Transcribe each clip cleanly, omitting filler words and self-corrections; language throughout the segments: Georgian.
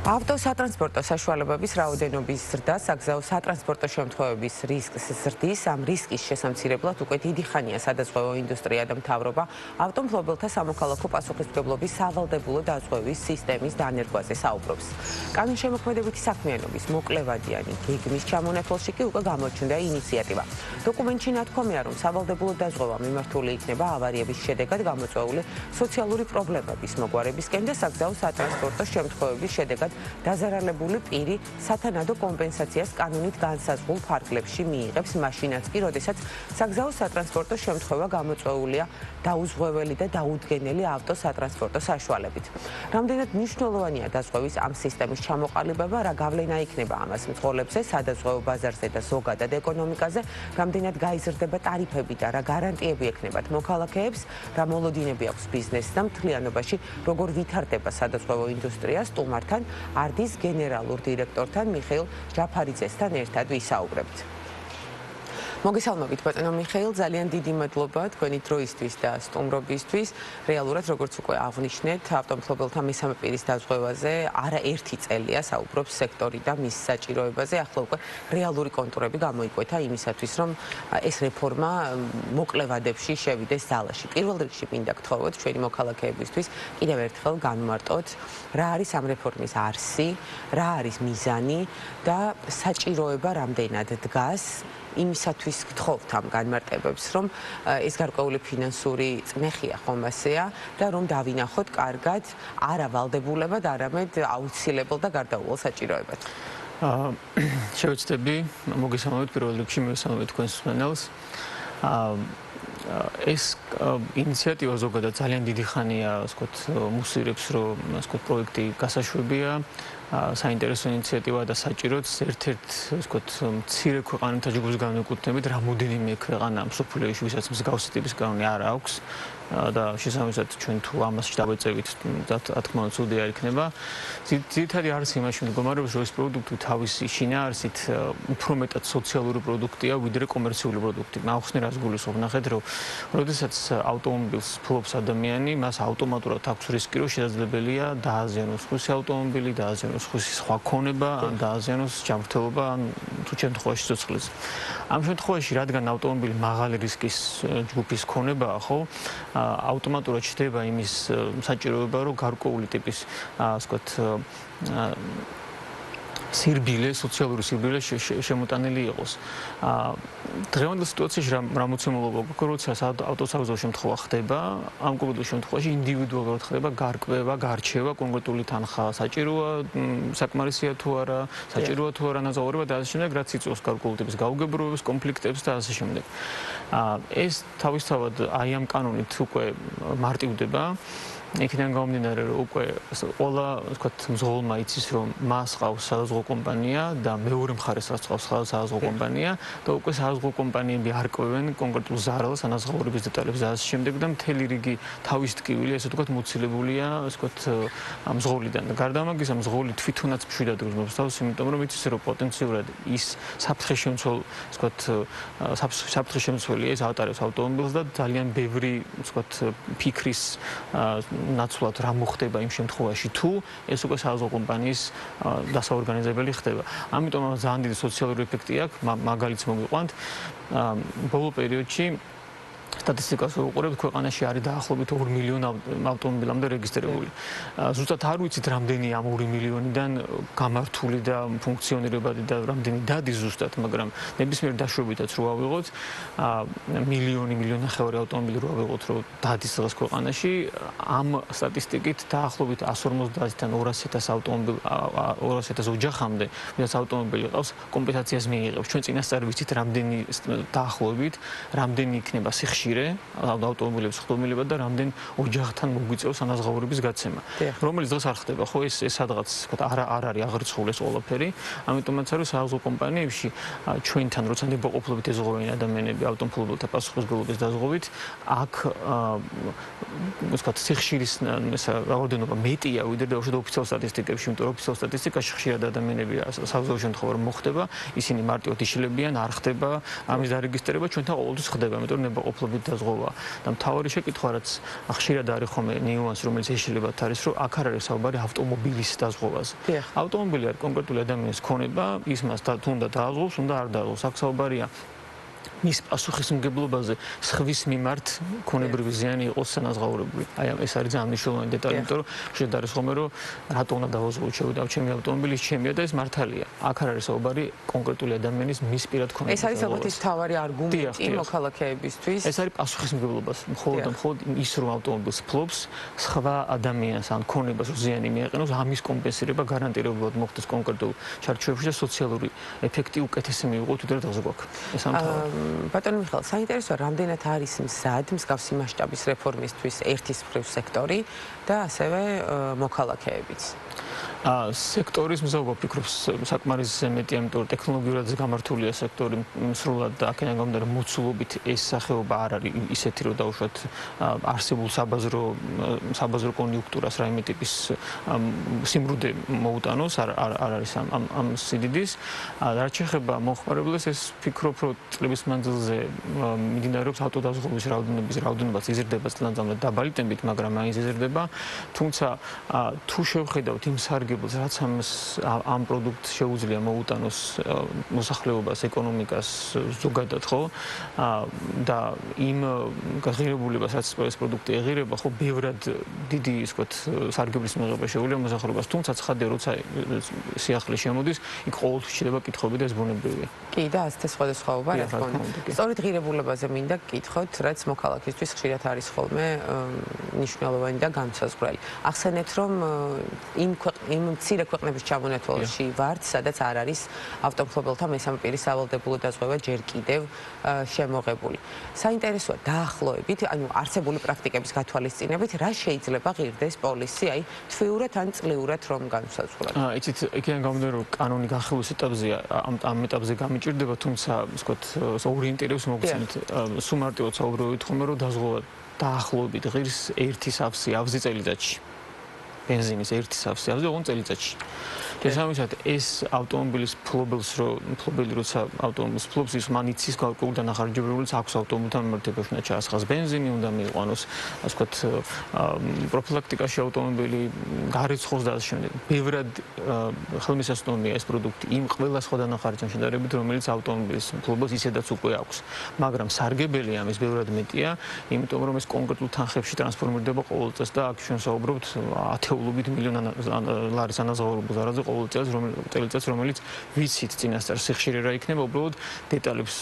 ავტოსატრანსპორტო საშუალებების რაოდენობის ზრდა საგზაო სატრანსპორტო შემთხვევების რისკს ზრდის. ამ რისკის შესამცირებლად უკვე დიდი ხანია სადაზღვევო ინდუსტრია და მთავრობა ავტომფლობელთა სამოქალაქო პასუხისმგებლობის სავალდებულო დაზღვევის სისტემის დანერგვაზე საუბრობს. კანონშემოქმედებითი საქმიანობის მოკლევადიანი გეგმის ჩამონათვალში კი უკვე გამოჩნდა ინიციატივა. დოკუმენტში ნათქვამია, რომ სავალდებულო დაზღვევა მიმართული იქნება ავარიების შედეგად გამოწვეული სოციალური პრობლემების მოგვარებისკენ და საგზაო სატრანსპორტო შემთხვევების შედეგად დაზარალებული პირი სათანადო კომპენსაციას კანონით განსაზღვრულ ფარგლებში მიიღებს, მაშინაც კი, როდესაც საგზაო სატრანსპორტო შემთხვევა გამოწვეულია დაუზღვეველი და დაუდგენელი ავტოსატრანსპორტო საშუალებით. რამდენად მნიშვნელოვანია დაზღვევის ამ სისტემის ჩამოყალიბება, რა გავლენა იქნება ამას მძღოლებზე, სადაზღვევო ბაზარზე და ზოგადად ეკონომიკაზე, რამდენად გაიზრდება ტარიფები და რა გარანტიები ექნებათ მოქალაქეებს, რა მოლოდინები აქვს ბიზნესს და მთლიანობაში როგორ ვითარდება სადაზღვევო ინდუსტრია, სტუმართან არდის გენერალურ დირექტორთან მიხეილ ჯაფარიძესთან ერთად ვისაუბრებთ. მოგესალმებით, ბატონო მიხეილ, ძალიან დიდი მადლობა თქვენი დროისთვის და სტუმრობისთვის. რეალურად, როგორც უკვე აღნიშნეთ, ავტომფლობელთა მესამე პირის დაზღვევაზე არაერთი წელია საუბრობს სექტორი და მის საჭიროებაზე. ახლა უკვე რეალური კონტურები გამოიკვეთა იმისათვის, რომ ეს რეფორმა მოკლევადებში შევიდეს ძალაში. პირველ რიგში მინდა გთხოვოთ ჩვენი მოქალაქეებისთვის კიდევ ერთხელ განმარტოთ, რა არის ამ რეფორმის არსი, რა არის მიზანი და საჭიროება რამდენად დგას იმისათვის გთხოვთ ამ განმარტებებს, რომ ეს გარკვეული ფინანსური წნეხია ხომასეა და რომ დავინახოთ კარგად არა ვალდებულებად, არამედ აუცილებელ და გარდაუვალ საჭიროებად. შევეცდები, მოგესალმებით პირველ რიგში მივესალმებით თქვენს მსმენელს. ეს ინიციატივა ზოგადად ძალიან დიდი ხანია, ასე ვთქვათ, მუსირებს, რომ ასე ვთქვათ, პროექტი გასაშვებია. საინტერესო ინიციატივა და საჭიროც ერთ-ერთ ასე ვთქვათ, მცირე ქვეყანათა ჯგუფს განვეკუთვნებით, რამოდენიმე ქვეყანა მსოფლიოში, ვისაც მსგავსი ტიპის კანონი არ აქვს და შესაბამისად ჩვენ თუ ამას დავეწევით, რა თქმა უნდა, ცუდი არ იქნება. ძირითადი არის იმაში მდგომარეობს, რომ ეს პროდუქტი თავისი შინაარსით უფრო მეტად სოციალური პროდუქტია, ვიდრე კომერციული პროდუქტი. მაუხსნე რას გულისხმობ, ნახეთ, რომ როდესაც ავტომობილს ფლობს ადამიანი, მას ავტომატურად აქვს რისკი, რომ შესაძლებელია დააზიანოს ხუსი ავტომობილი, დააზიანოს ხუსის სხვა ქონება, ან დააზიანოს ჯანმრთელობა, ან თუ შემთხვევაში სიცოცხლეზე. ამ შემთხვევაში, რადგან ავტომობილი მაღალი რისკის ჯგუფის ქონებაა, ხო, ავტომატურად ჩდება იმის საჭიროება, რომ გარკვეული ტიპის, ასე ვთქვათ, სირბილე, სოციალური სირბილე შემოტანილი იყოს. დღევანდელ სიტუაციაში რა მოცემულობა გვაქვს, როცა ავტოსაგზაო შემთხვევა ხდება, ამ კონკრეტულ შემთხვევაში ინდივიდუალურად ხდება გარკვევა, გარჩევა, კონკრეტული თანხა საჭიროა, საკმარისია თუ არა, საჭიროა თუ არა ნაზაურება და ასე შემდეგ, რაც იწვევს გარკვეული ტიპის გაუგებრობებს, კონფლიქტებს და ასე შემდეგ. ეს თავისთავად აი ამ კანონით უკვე მარტივდება. იქიდან გამომდინარე, რომ უკვე ყველა, ვთქვათ, მძღოლმა იცის, რომ მას ყავს საზღვაო კომპანია და მეორე მხარეს ყავს საზღვაო კომპანია და უკვე საზღვაო კომპანიები არკვევენ კონკრეტულ ზარალს, ანაზღაურების დეტალებს და ასე შემდეგ და მთელი რიგი თავის ტკივილი, ესე ვთქვათ, მოცილებულია, ასე ვთქვათ, მძღოლიდან. და გარდა ამისა, მძღოლი თვითონაც მშვიდად გრძნობს თავს, იმიტომ რომ იცის, რომ პოტენციურად ის საფრთხე-შემცველ, ასე ვთქვათ, საფრთხე-შემცველია, ის ატარებს ავტომობილს და ძალიან ბევრი, ასე ვთქვათ, ფიქრის ნაცვლად რა მოხდება იმ შემთხვევაში თუ ეს უკვე საზღვაო კომპანიის დასაორგანიზებელი ხდება. ამიტომ ძალიან დიდი სოციალური ეფექტი აქვს, მაგალითს მოგიყვანთ. ბოლო პერიოდში სტატისტიკას ვუყურებთ, ქვეყანაში არის დაახლოებით 2 მილიონი ავტომობილამდე რეგისტრირებული. ზუსტად არ ვიცით, რამდენი ამ 2 მილიონიდან გამართული და ფუნქციონირებადი და რამდენი დადის ზუსტად, მაგრამ ნებისმიერ დაშვებითაც რო ავიღოთ, მილიონი ნახევარი ავტომობილი რო ავიღოთ, რომ დადის დღეს ქვეყანაში, ამ სტატისტიკით დაახლოებით 150-დან 200,000 ავტომობილ 200,000 ოჯახამდე, ვინც ავტომობილი ყავს, კომპენსაციას მიიღებს. ჩვენ წინასწარ ვიცით, რამდენი დაახლოებით, რამდენი იქნება სიხშირე ავტომობილების ხდომილებად და რამდენ ოჯახთან მოგვიწევს ანაზღაურების გაცემა. რომელიც დღეს არ ხდება, ხო, ეს სადღაც არ არის აღრიცხული ეს ყველაფერი. ამიტომაც არის საზღვაო კომპანიებში ჩვენთან როცა ნებაყოფლობით ეზღოვენ ადამიანები ავტომობილთა პასუხისმგებლობის დაზღვევით, აქ ვთქვათ, სიხშირის რაოდენობა მეტია ვიდრე ბავშვთა ოფიციალურ სტატისტიკებში, იმიტომ რომ ოფიციალურ სტატისტიკაში ხშირად ადამიანები საზღვაო შემთხვევა რომ მოხდება, ისინი მარტივად იშლებიან, არ ხდება ამის დარეგისტრირება, ჩვენთან ყოველთვის ხდება, იმიტომ რომ ნებაყოფლობ დაბალებით დაზღვევა და მთავარი შეკითხვა რაც ხშირად არის ხოლმე ნიუანსი რომელიც ეშლებათ არის რომ აქ არ არის საუბარი ავტომობილის დაზღვევაზე. ავტომობილი არის კონკრეტული ადამიანის ქონება, ის მას თუნდა დააზღვევს, უნდა არ დააზღვევს. აქ საუბარია მის პასუხისმგებლობაზე სხვის მიმართ ქონებრივი ზიანი იყოს სანაზღაურებული. აი ეს არის ძალიან მნიშვნელოვანი დეტალი, იმიტომ რომ შეიძლება არის ხოლმე რომ რატო უნდა დავაზღვევო ჩემი ავტომობილი, ჩემია და ეს მართალია. აქ არ არის საუბარი კონკრეტული ადამიანის მის პირად ქონებას. ეს არის ალბათ ის მთავარი არგუმენტი მოქალაქეებისთვის. ეს არის პასუხისმგებლობას. მხოლოდ ის რომ ავტომობილს ფლობს, სხვა ადამიანს ან ქონებას ზიანი მიაყენოს, ამის კომპენსირება გარანტირებულად მოხდეს კონკრეტულ ჩარჩოებში და სოციალური ეფექტი უკეთესი მიიღოთ ვიდრე დღეს გვაქვს. ეს ამთავრად ბატონო მიხეილ, საინტერესოა, რამდენად არის მზად მსგავსი მასშტაბის რეფორმისთვის ერთის მხრივ სექტორი და ასევე მოქალაქეებიც. სექტორის მზაობა ფიქრობ საკმარისზე მეტი, ამიტომ რომ ტექნოლოგიურად გამართულია სექტორი სრულად და აქედან გამომდინარე მოცულობით ეს სახეობა არ არის ისეთი რომ დაუშვათ არსებულ საბაზრო კონიუნქტურას რაიმე ტიპის სიმრუდე მოუტანოს, არ არის ამ სიდიდის. რაც შეეხება მომხმარებელს, ეს ფიქრობ რომ წლების მანძილზე მიმდინარეობს ავტოდაზღვევის რაოდენობაც იზრდება წლამდე დაბალი ტემპით, მაგრამ მაინც იზრდება. თუმცა თუ შევხედავთ იმ სარგებელს, რაც ამ პროდუქტს შეუძლია მოუტანოს მოსახლეობას, ეკონომიკას ზოგადად, ხო? და იმ ღირებულებას, რაც ეს პროდუქტი ეღირება, ხო, ბევრად დიდი, ისე ვთქვათ, სარგებლის მიღება შეუძლია მოსახლეობას. თუმცა ცხადია, როცა სიახლე შემოდის, იქ ყოველთვის ჩნდება კითხვები და ეს ბუნებრივია. კი, და ასეთი სხვადასხვაობა რა თქმა უნდა. სწორედ ღირებულებაზე მინდა გკითხოთ, რაც მოქალაქისთვის ხშირად არის ხოლმე მნიშვნელოვანი და განსაზღვრელი. ახსენეთ, რომ იმ მცირე ქვეყნების ჩამონათვალში ვართ, სადაც არ არის ავტომობილთა მესამე პირის სავალდებულო დაზღვევა ჯერ კიდევ შემოღებული. საინტერესოა დაახლოებით, ანუ არსებული პრაქტიკების გათვალისწინებით, რა შეიძლება ღირდეს პოლისი, აი თვიურად ან წლიურად რომ განსაზღვროთ. იცით, იქიდან გამომდინარე, რომ კანონი განხილვის ეტაპზეა, ამ ეტაპზე გამიჭირდება, თუმცა, ვთქვათ, ორიენტირებს მოგცემთ, სულ მარტივად საუბრობთ ხოლმე, რომ დაზღვევა დაახლოებით ღირს ერთი სავსე ავზი წელიწადში. ბენზინის ერთი სავსე ავზი ოღონდ წელიწადში. შესაბამისად, ეს ავტომობილის ფლობელი როცა ავტომობილს ფლობს, ის მან იცის გარკვეული დანახარჯებებიც აქვს ავტომობილთან მიმართებაში, უნდა ჩაასხას ბენზინი, უნდა მიიყვანოს, ასე ვთქვათ, პროფილაქტიკაში ავტომობილი, გარიცხოს და ასე შემდეგ. ბევრად ხელმისაწვდომია ეს პროდუქტი იმ ყველა სხვა დანახარჯთან შედარებით, რომელიც ავტომობილის ფლობას ისედაც უკვე აქვს. მაგრამ სარგებელი ამის ბევრად მეტია, იმიტომ რომ ეს კონკრეტულ თანხებში ტრანსფორმირდება ყოველ წელს და აქ ჩვენ საუბრობთ ათეულობით მილიონ ლარის ანაზღაურებულ ზარალზე ყოველ წელიწადს, რომელიც ვიცით წინასწარ სიხშირე რა იქნება, უბრალოდ დეტალებს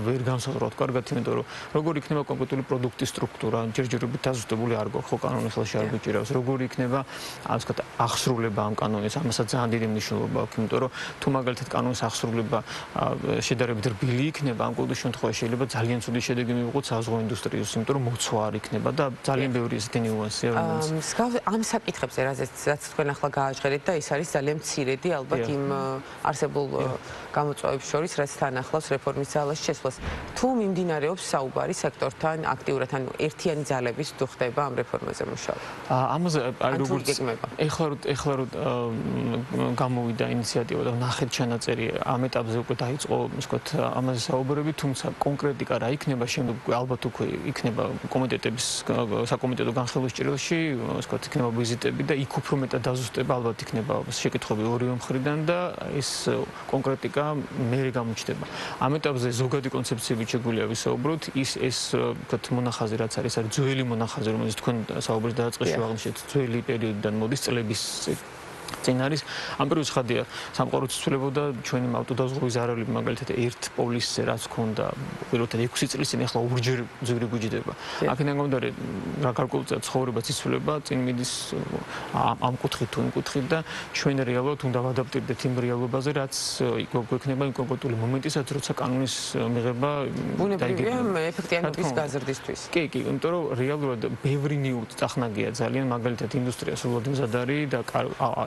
ვერ განსაზღვრავთ კარგად, იმიტომ რომ როგორ იქნება კონკრეტული პროდუქტის სტრუქტურა, ჯერჯერობით დაზუსტებული არ გვაქვს, ხო, კანონი ხელში არ გვიჭირავს, როგორ იქნება, ასე ვთქვათ, აღსრულება ამ კანონის, ამასაც ძალიან დიდი მნიშვნელობა აქვს, იმიტომ რომ თუ მაგალითად კანონის აღსრულება შედარებით რბილი იქნება, ამ ყოველ შემთხვევაში შეიძლება ძალიან ცუდი შედეგი მივიღოთ საზღვაო ინდუსტრიის, იმიტომ რომ მოცვა არ იქნება და ძალიან ბევრი ესეთი ნიუანსია, რომელიც ამ საკითხებზე, რაც თქვენ ახლა გააჟღერეთ და ის არის ძალიან მცირედი ალბათ იმ არსებულ გამოწვევებს შორის, რაც თან ახლავს რეფორმის ძალაში შესვლას. თუ მიმდინარეობს საუბარი სექტორთან აქტიურად, ანუ ერთიანი ძალების თუ ხდება ამ რეფორმაზე მუშაობა. ამაზე აი როგორც ეხლა რომ გამოვიდა ინიციატივა და ნახეთ ჩანაწერი ამ ეტაპზე უკვე დაიწყო, ასე ვთქვათ, ამაზე საუბრები, თუმცა კონკრეტიკა რა იქნება შემდეგ ალბათ უკვე იქნება კომიტეტების საკომიტეტო განხილვის ჭრილში, ასე ვთქვათ, იქნება ვიზიტები და იქ უფრო მეტად დაზუსტება ალბათ იქნება შეკითხვები ორივე მხრიდან და ეს კონკრეტიკა მერე გამოჩნდება. ამ ეტაპზე ზოგადი კონცეფციებით შეგვიძლია ვისაუბროთ, ეს ვთქვათ მონახაზი რაც არის ძველი მონახაზი, რომელიც თქვენ საუბრის დაწყებაში აღნიშნეთ, ძველი პერიოდიდან მოდის წლების წინ არის ამ პერიოდში ხადია სამყარო ცვლილებოდა ჩვენი ავტოდაზღვევის ზარალები მაგალითად ერთ პოლისზე რაც ქონდა პირველად 6 წლის წინ ახლა ორჯერ ძვირი გვიჯდება აქედან გამომდინარე რა გარკვეული ცხოვრება ცვლილება წინ მიდის ამ კუთხით თუ იმ კუთხით და ჩვენ რეალურად უნდა ვადაპტირდეთ იმ რეალობაზე რაც გვექნება იმ კონკრეტული მომენტისაც როცა კანონის მიღება ბუნებრივია ეფექტიანობის გაზრდისთვის კი იმიტომ რომ რეალურად ბევრი ნიუ ტექნოლოგია ძალიან მაგალითად ინდუსტრია სრულად მზად არის და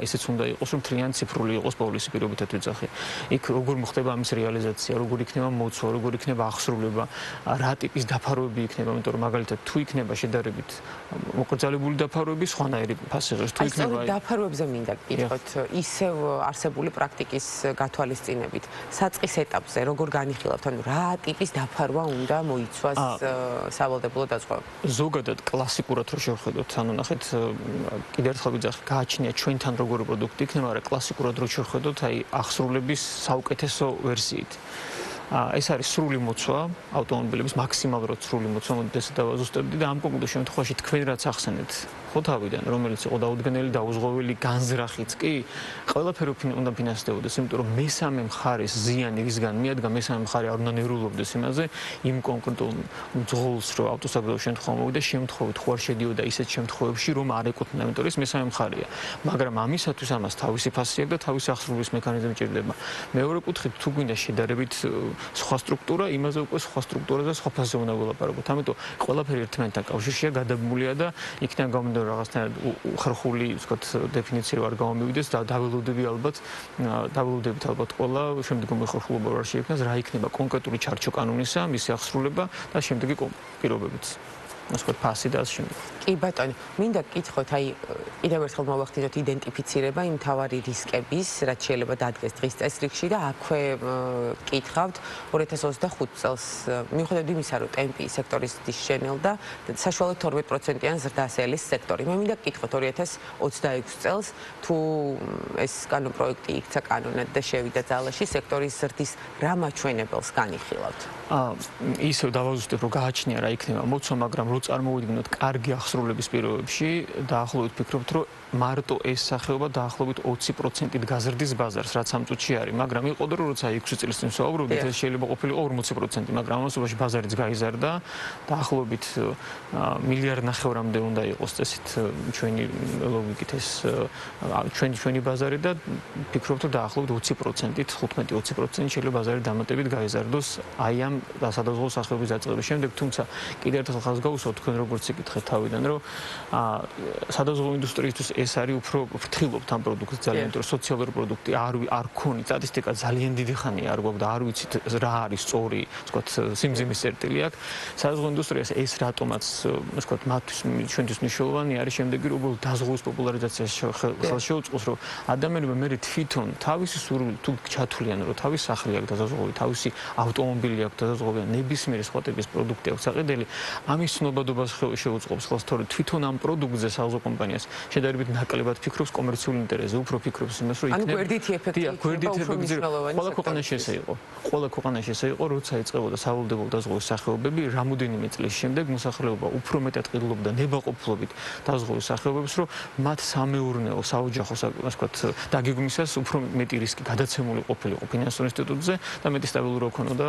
ეს ესეც უნდა იყოს, რომ მთლიანი ციფრული იყოს პოლისი პირობითად ვიძახი. იქ როგორ მოხდება ამის რეალიზაცია, როგორ იქნება მოცვა, როგორ იქნება აღსრულება, რა ტიპის დაფარვები იქნება, იმიტომ რომ მაგალითად თუ იქნება შედარებით მოკრძალებული დაფარვები, სხვანაირი ფასიღებს, თუ იქნება აი დაფარვებზე მინდა გკითხოთ, ისევ არსებული პრაქტიკის გათვალისწინებით, საწყის ეტაპზე როგორ განიხილავთ, ანუ რა ტიპის დაფარვა უნდა მოიცვას სავალდებულო დაზღვევაში? ზოგადად კლასიკურად რო შევხედოთ, ანუ ნახეთ, კიდევ ერთხელ ვიძახი, გააჩნია ჩვენთან როგორი პროდუქტი იქნება, მაგრამ კლასიკურად რო შევხედოთ, აი ახსრულების საუკეთესო ვერსიით. ეს არის სრული მოცვა, ავტომობილების მაქსიმალურად სრული მოცვა, მოდით ესე დავაზუსტებდი და ამ კონკრეტულ შემთხვევაში თქვენ რაც ახსენეთ, ხო თავიდან, რომელიც იყო დაუდგენელი, დაუზღვეველი, განზრახიც კი, ყველაფერი უნდა ფინანსდებოდეს, იმიტომ რომ მესამე მხარეს ზიანი რისგან მიადგა, მესამე მხარე არ უნდა ნერულობდეს იმაზე, იმ კონკრეტულ მძღოლს რო ავტოსაგზაო შემთხვევა მოვიდა, შემთხვევით ხო არ შედიოდა ისეთ შემთხვევებში, რომ არ ეკუთვნა, იმიტომ რომ ეს მესამე მხარეა. მაგრამ ამისათვის ამას თავისი ფასი აქვს და თავისი ახსრულების მექანიზმი ჭირდება. მეორე კუთხით, თუ გვინდა შედარებით სხვა სტრუქტურა, იმაზე უკვე სხვა სტრუქტურაზე სხვა ფასზე უნდა ვილაპარაკოთ. ამიტომ ყველაფერი ერთმანეთთან კავშირშია, გადაბმულია და იქიდან გამომდინარე რაღაცნაირად უხერხული, ვთქვათ, დეფინიცია არ გამომივიდეს და დავილოდებით ალბათ ყველა შემდგომი ხერხულობა არ შეიქმნას, რა იქნება კონკრეტული ჩარჩო კანონისა, მისი ახსრულება და შემდეგი პირობებიც. ასე ფასი და ასე შემდეგ. კი ბატონო, მინდა გკითხოთ, აი კიდევ ერთხელ მოვახდინოთ იდენტიფიცირება იმ თავარი რისკების, რაც შეიძლება დადგეს დღის წესრიგში და აქვე გკითხავთ 2025 წელს, მიუხედავად იმისა, რომ ტემპი სექტორის შენელდა, საშუალოდ 12%-იან ზრდას ელის სექტორი. მე მინდა გკითხოთ 2026 წელს, თუ ეს კანონპროექტი იქცა კანონად და შევიდა ძალაში, სექტორის ზრდის რა მაჩვენებელს განიხილავთ? ისევ დავაზუსტებ, რომ გააჩნია რა იქნება მოცვა, მაგრამ რო წარმოვიდგინოთ კარგი ახსრულების პირობებში, დაახლოებით ფიქრობთ, რომ მარტო ეს სახეობა დაახლოებით 20%-ით გაზრდის ბაზარს, რაც ამ წუთში არის, მაგრამ იყოდა რომ როცა 6 წელს წინ ვსაუბრობდით, ეს შეიძლება ყოფილიყო 40%, მაგრამ ამასობაში ბაზარიც გაიზარდა, დაახლოებით 1.5 მილიარდამდე უნდა იყოს წესით ჩვენი ლოგიკით ეს ჩვენი ბაზარი და ფიქრობთ, რომ დაახლოებით 20%-ით, 15-20% შეიძლება ბაზარი დამატებით გაიზარდოს აი ამ სადაზღვევო სახეობის დაწყების შემდეგ, თუმცა კიდევ ერთხელ ხაზს გავუსვათ თქვენ როგორც იკითხეთ თავიდან, რომ სადაზღვევო ინდუსტრიისთვის ეს არის უფრო ფრთხილობთ ამ პროდუქტს ძალიან, იმიტომ რომ სოციალური პროდუქტი არ ქონი, სტატისტიკა ძალიან დიდი ხანია არ გვაქვს და არ ვიცით რა არის სწორი, ვთქვათ, სიმძიმის წერტილი აქ. სადაზღვევო ინდუსტრიას ეს რატომაც, ვთქვათ, მათთვის ჩვენთვის მნიშვნელოვანი არის შემდეგი, რომ დაზღვევის პოპულარიზაციას ხელს შეუწყოს, რომ ადამიანებმა მე თვითონ თავისი სურვილი თუ ჩათვლიან, რომ თავისი სახლი აქვს დაზღვევი, თავისი ავტომობილი აქვს დაზღვევი, ნებისმიერი სხვა ტიპის პროდუქტი აქვს საყიდელი, ამის ცნობადობას შეუწყობს ხელს, თორე თვითონ ამ პროდუქტზე საზღვაო კომპანიას შედარებით ნაკლებად ფიქრობს კომერციული ინტერესზე, უფრო ფიქრობს იმას, რომ იქნება გვერდითი ეფექტი ყველა ქვეყანაში ესე იყო. ყველა ქვეყანაში ესე იყო, როცა იწყებოდა სავალდებულო დაზღვევის სახეობები, რამოდენიმე წლის შემდეგ მოსახლეობა უფრო მეტად ყიდულობდა ნებაყოფლობით დაზღვევის სახეობებს, რომ მათ სამეურნეო, საოჯახო, ასე ვთქვათ, დაგეგმისას უფრო მეტი რისკი გადაცემული ყოფილიყო ფინანსურ ინსტიტუტზე და მეტი სტაბილურობა ჰქონოდა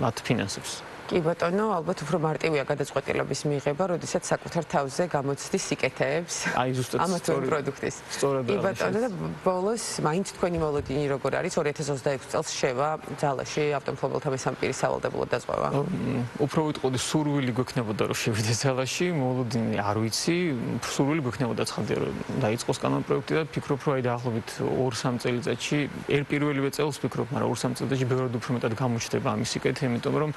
მათ ფინანსებს. კი ბატონო, ალბათ უფრო მარტივია გადაწყვეტილების მიღება, როდესაც საკუთარ თავზე გამოცდის სიკეთეებს აი ზუსტად ამ პროდუქტის. კი ბატონო, და ბოლოს მაინც თქვენი მოლოდინი როგორ არის 2026 წელს შევა ძალაში ავტომობილთა მესამე პირის სავალდებულო დაზღვევა? უფრო ვიტყოდი, სურვილი გვექნებოდა რომ შევიდეს ძალაში, მოლოდინი არ ვიცი, სურვილი გვექნებოდა ცხადია რომ დაიწყოს კანონპროექტი და ფიქრობ რომ აი დაახლოებით 2-3 წელიწადში, პირველივე წელს ფიქრობ, მაგრამ 2-3 წელიწადში ბევრად უფრო მეტად გამოჩნდება ამის სიკეთე, იმიტომ რომ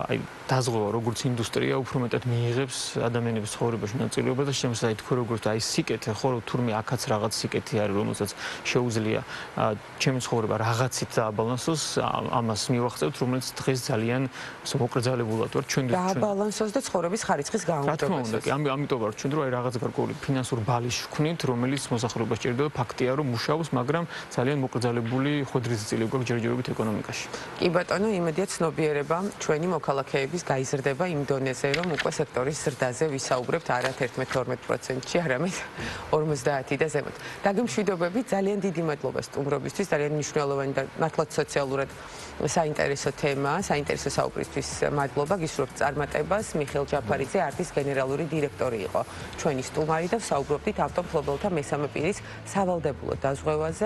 აი დაზღვევა როგორც ინდუსტრია უფრო მეტად მიიღებს ადამიანების ცხოვრებაში მონაწილეობას და შემოსა თქვენ როგორც აი სიკეთე ხო რომ თურმე აქაც რაღაც სიკეთე არის რომელსაც შეუძლია ჩემი ცხოვრება რაღაცით დააბალანსოს ამას მივახცევთ რომელიც დღეს ძალიან მოკრძალებულად ვარ ჩვენ დააბალანსოს და ცხოვრების ხარისხის გაუმჯობესებას. რა თქმა უნდა, ამიტომ ვარ ჩვენ რომ აი რაღაც გარკვეული ფინანსური ბალის ვქნით რომელიც მოსახლეობას ჭირდება ფაქტია რომ მუშაობს მაგრამ ძალიან მოკრძალებული ხვედრის წილი გვაქვს ჯერჯერობით ეკონომიკაში. კი ბატონო, იმედია ცნობიერება ჩვენი მოქალაქეების გაიზრდება იმ დონეზე, რომ უკვე სექტორის ზრდაზე ვისაუბრებთ არა 11-12%-ში, არამედ 50 და ზემოთ. დაგემშვიდობები, ძალიან დიდი მადლობა სტუმრობისთვის, ძალიან მნიშვნელოვანი და მართლაც სოციალურად საინტერესო თემა, საინტერესო საუბრისთვის მადლობა, გისურვებთ წარმატებას. მიხეილ ჯაფარიძე არტის გენერალური დირექტორი იყო ჩვენი სტუმარი და ვსაუბრობდით ავტომობილთა მესამე პირის სავალდებულო დაზღვევაზე.